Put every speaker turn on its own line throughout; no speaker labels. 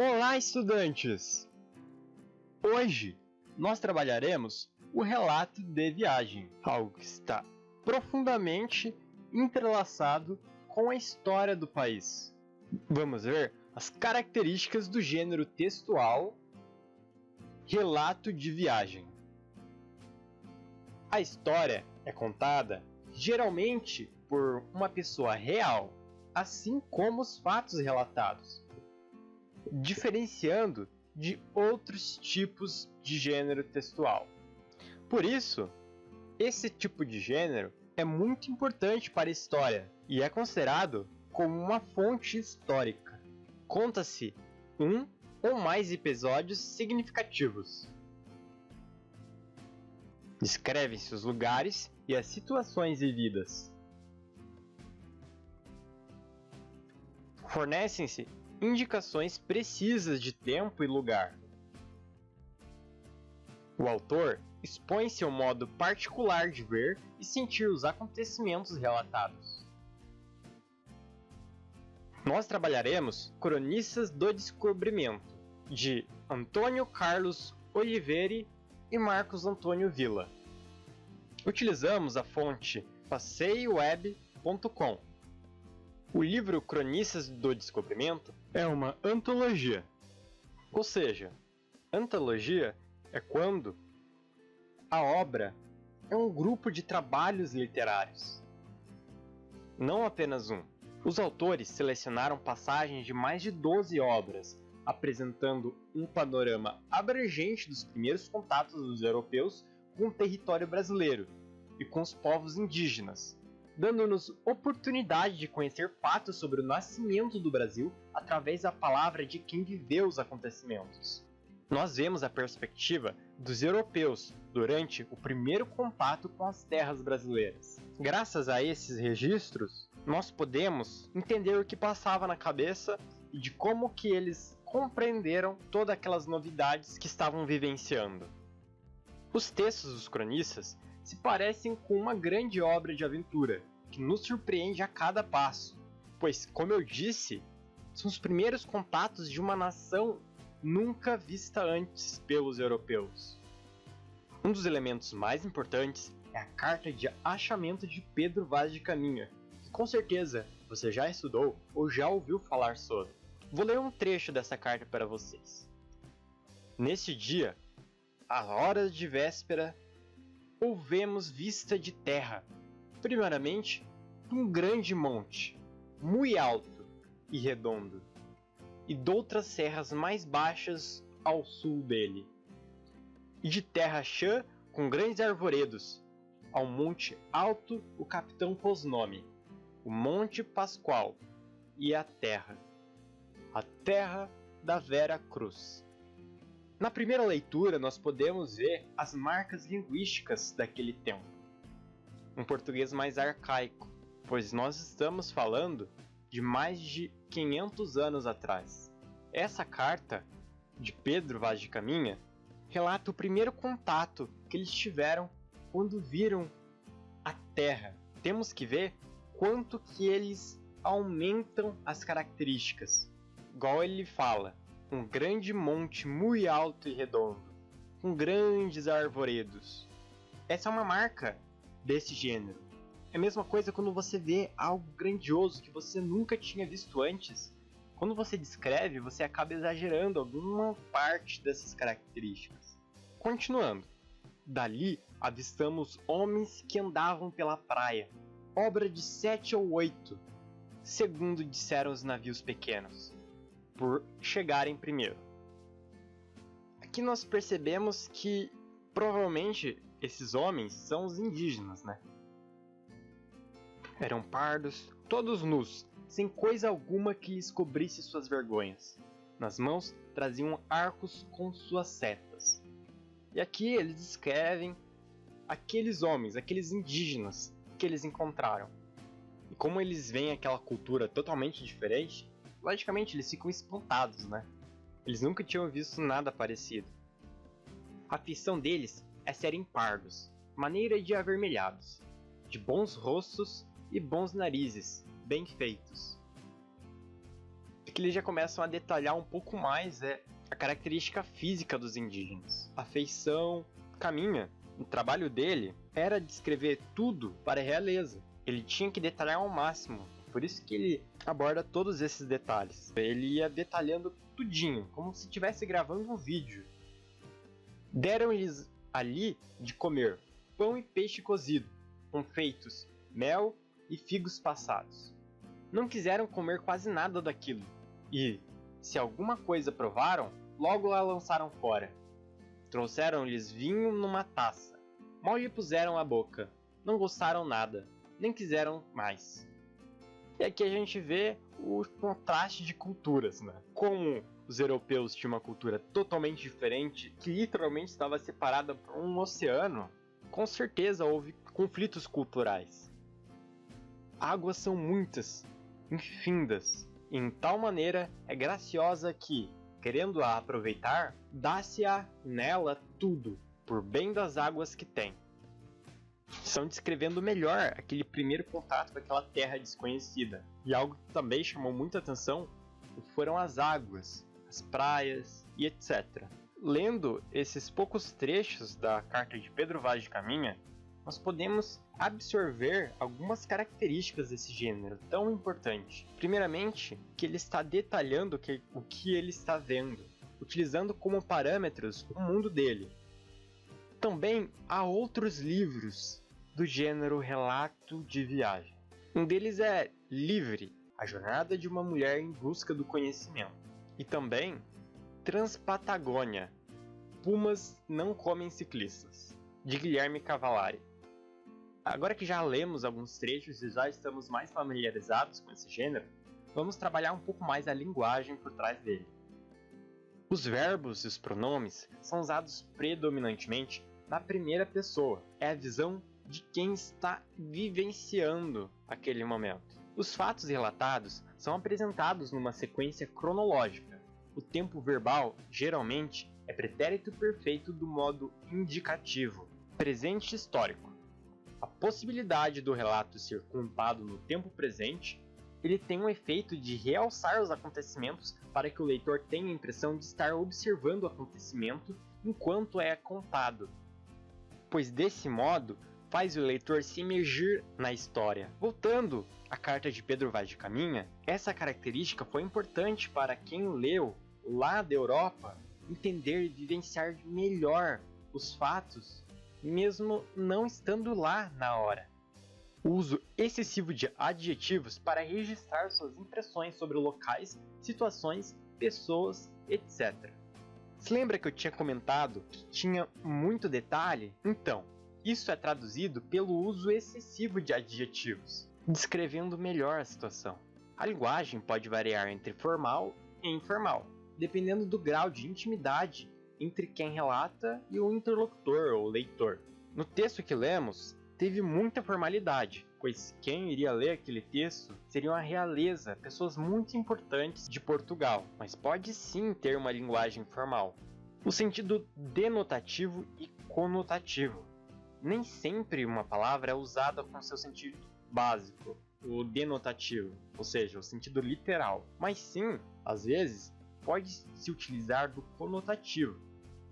Olá, estudantes! Hoje nós trabalharemos o relato de viagem, algo que está profundamente entrelaçado com a história do país. Vamos ver as características do gênero textual relato de viagem. A história é contada geralmente por uma pessoa real, assim como os fatos relatados, diferenciando de outros tipos de gênero textual. Por isso, esse tipo de gênero é muito importante para a história e é considerado como uma fonte histórica. Conta-se um ou mais episódios significativos. Descrevem-se os lugares e as situações vividas. Fornecem-se indicações precisas de tempo e lugar. O autor expõe seu modo particular de ver e sentir os acontecimentos relatados. Nós trabalharemos Cronistas do Descobrimento, de Antônio Carlos Oliveira e Marcos Antônio Villa. Utilizamos a fonte passeioweb.com. O livro Cronistas do Descobrimento é uma antologia. Ou seja, antologia é quando a obra é um grupo de trabalhos literários, não apenas um. Os autores selecionaram passagens de mais de 12 obras, apresentando um panorama abrangente dos primeiros contatos dos europeus com o território brasileiro e com os povos indígenas, dando-nos oportunidade de conhecer fatos sobre o nascimento do Brasil através da palavra de quem viveu os acontecimentos. Nós vemos a perspectiva dos europeus durante o primeiro contato com as terras brasileiras. Graças a esses registros, nós podemos entender o que passava na cabeça e de como que eles compreenderam todas aquelas novidades que estavam vivenciando. Os textos dos cronistas se parecem com uma grande obra de aventura, que nos surpreende a cada passo, pois, como eu disse, são os primeiros contatos de uma nação nunca vista antes pelos europeus. Um dos elementos mais importantes é a carta de achamento de Pedro Vaz de Caminha, que com certeza você já estudou ou já ouviu falar sobre. Vou ler um trecho dessa carta para vocês. Neste dia, às horas de véspera, houvemos vista de terra, primeiramente um grande monte, muito alto e redondo, e doutras serras mais baixas ao sul dele, e de terra chã com grandes arvoredos. Ao monte alto o capitão pôs nome, o Monte Pascoal, e a terra da Vera Cruz. Na primeira leitura, nós podemos ver as marcas linguísticas daquele tempo. Um português mais arcaico, pois nós estamos falando de mais de 500 anos atrás. Essa carta de Pedro Vaz de Caminha relata o primeiro contato que eles tiveram quando viram a Terra. Temos que ver quanto que eles aumentam as características. Igual ele fala, um grande monte muito alto e redondo, com grandes arvoredos. Essa é uma marca desse gênero. É a mesma coisa quando você vê algo grandioso que você nunca tinha visto antes. Quando você descreve, você acaba exagerando alguma parte dessas características. Continuando. Dali avistamos homens que andavam pela praia, obra de 7 ou 8, segundo disseram os navios pequenos, por chegarem primeiro. Aqui nós percebemos que provavelmente esses homens são os indígenas, né? Eram pardos, todos nus, sem coisa alguma que lhes cobrisse suas vergonhas. Nas mãos traziam arcos com suas setas. E aqui eles descrevem aqueles homens, aqueles indígenas que eles encontraram. E como eles veem aquela cultura totalmente diferente, logicamente eles ficam espantados, né? Eles nunca tinham visto nada parecido. A feição deles é serem pardos, maneira de avermelhados, de bons rostos e bons narizes, bem feitos. que eles já começam a detalhar um pouco mais a característica física dos indígenas. A feição. Caminha, o trabalho dele era descrever tudo para a realeza. Ele tinha que detalhar ao máximo. Por isso que ele aborda todos esses detalhes. Ele ia detalhando tudinho, como se estivesse gravando um vídeo. Deram-lhes ali de comer pão e peixe cozido, com feitos mel e figos passados. Não quiseram comer quase nada daquilo, e, se alguma coisa provaram, logo a lançaram fora. Trouxeram-lhes vinho numa taça. Mal lhe puseram à boca. Não gostaram nada, nem quiseram mais. E aqui a gente vê o contraste de culturas, né? Como os europeus tinham uma cultura totalmente diferente, que literalmente estava separada por um oceano, com certeza houve conflitos culturais. Águas são muitas, infindas, e em tal maneira é graciosa que, querendo-a aproveitar, dá-se-a nela tudo, por bem das águas que tem. Estão descrevendo melhor aquele primeiro contato com aquela terra desconhecida. E algo que também chamou muita atenção foram as águas, as praias e etc. Lendo esses poucos trechos da carta de Pedro Vaz de Caminha, nós podemos absorver algumas características desse gênero tão importante. Primeiramente, que ele está detalhando o que ele está vendo, utilizando como parâmetros o mundo dele. Também há outros livros do gênero relato de viagem. Um deles é Livre, a jornada de uma mulher em busca do conhecimento. E também Transpatagônia, Pumas não comem ciclistas, de Guilherme Cavallari. Agora que já lemos alguns trechos e já estamos mais familiarizados com esse gênero, vamos trabalhar um pouco mais a linguagem por trás dele. Os verbos e os pronomes são usados predominantemente na primeira pessoa. É a visão de quem está vivenciando aquele momento. Os fatos relatados são apresentados numa sequência cronológica. O tempo verbal, geralmente, é pretérito perfeito do modo indicativo, presente histórico. A possibilidade do relato ser contado no tempo presente, ele tem um efeito de realçar os acontecimentos para que o leitor tenha a impressão de estar observando o acontecimento enquanto é contado, pois desse modo faz o leitor se imergir na história. Voltando à carta de Pedro Vaz de Caminha, essa característica foi importante para quem leu lá da Europa entender e vivenciar melhor os fatos, mesmo não estando lá na hora. O uso excessivo de adjetivos para registrar suas impressões sobre locais, situações, pessoas, etc. Se lembra que eu tinha comentado que tinha muito detalhe? Então, isso é traduzido pelo uso excessivo de adjetivos, descrevendo melhor a situação. A linguagem pode variar entre formal e informal, dependendo do grau de intimidade entre quem relata e o interlocutor ou leitor. No texto que lemos, teve muita formalidade, pois quem iria ler aquele texto seriam a realeza, pessoas muito importantes de Portugal, mas pode sim ter uma linguagem formal. O sentido denotativo e conotativo. Nem sempre uma palavra é usada com seu sentido básico, o denotativo, ou seja, o sentido literal, mas sim, às vezes, pode-se utilizar do conotativo.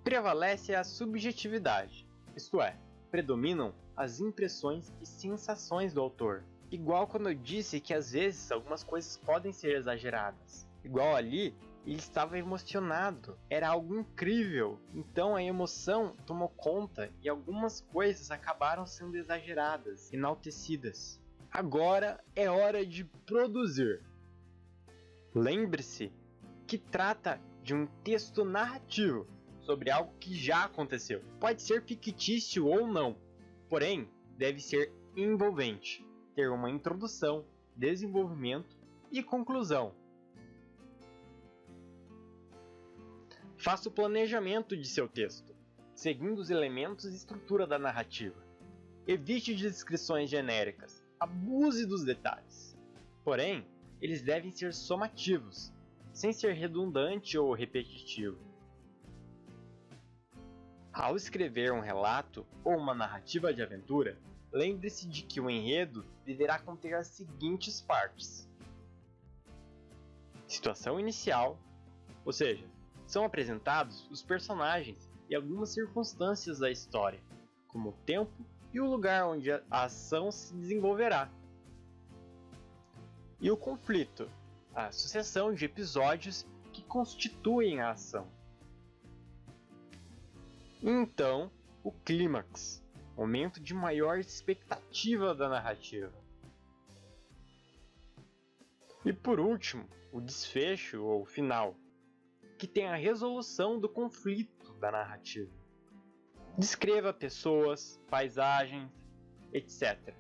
Prevalece a subjetividade, isto é, predominam as impressões e sensações do autor. Igual quando eu disse que às vezes algumas coisas podem ser exageradas. Igual ali, ele estava emocionado, era algo incrível, então a emoção tomou conta e algumas coisas acabaram sendo exageradas, enaltecidas. Agora é hora de produzir. Lembre-se que trata de um texto narrativo sobre algo que já aconteceu. Pode ser fictício ou não, porém deve ser envolvente, ter uma introdução, desenvolvimento e conclusão. Faça o planejamento de seu texto, seguindo os elementos e estrutura da narrativa. Evite descrições genéricas, abuse dos detalhes. Porém, eles devem ser somativos, sem ser redundante ou repetitivo. Ao escrever um relato ou uma narrativa de aventura, lembre-se de que o enredo deverá conter as seguintes partes: Situação inicial, ou seja, são apresentados os personagens e algumas circunstâncias da história, como o tempo e o lugar onde a ação se desenvolverá. E o conflito, a sucessão de episódios que constituem a ação. Então, o clímax, momento de maior expectativa da narrativa. E por último, o desfecho ou final, que tem a resolução do conflito da narrativa. Descreva pessoas, paisagens, etc.,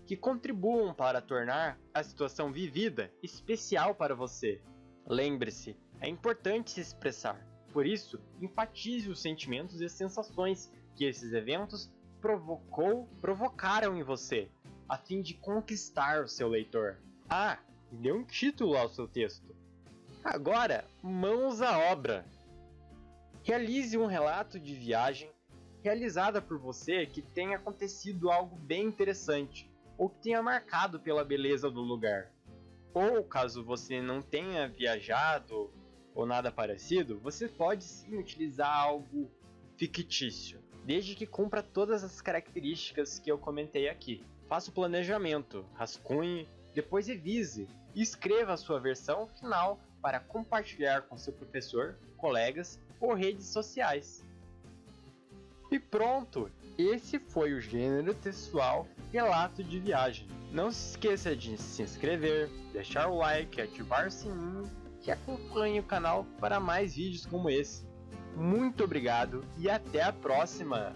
que contribuam para tornar a situação vivida especial para você. Lembre-se, é importante se expressar, por isso, enfatize os sentimentos e as sensações que esses eventos provocaram em você, a fim de conquistar o seu leitor. E dê um título ao seu texto. Agora, mãos à obra! Realize um relato de viagem realizada por você que tenha acontecido algo bem interessante, ou que tenha marcado pela beleza do lugar. Ou, caso você não tenha viajado ou nada parecido, você pode sim utilizar algo fictício, desde que cumpra todas as características que eu comentei aqui. Faça o planejamento, rascunhe, depois revise e escreva a sua versão final para compartilhar com seu professor, colegas ou redes sociais. E pronto! Esse foi o gênero textual relato de viagem. Não se esqueça de se inscrever, deixar o like, ativar o sininho e acompanhe o canal para mais vídeos como esse. Muito obrigado e até a próxima!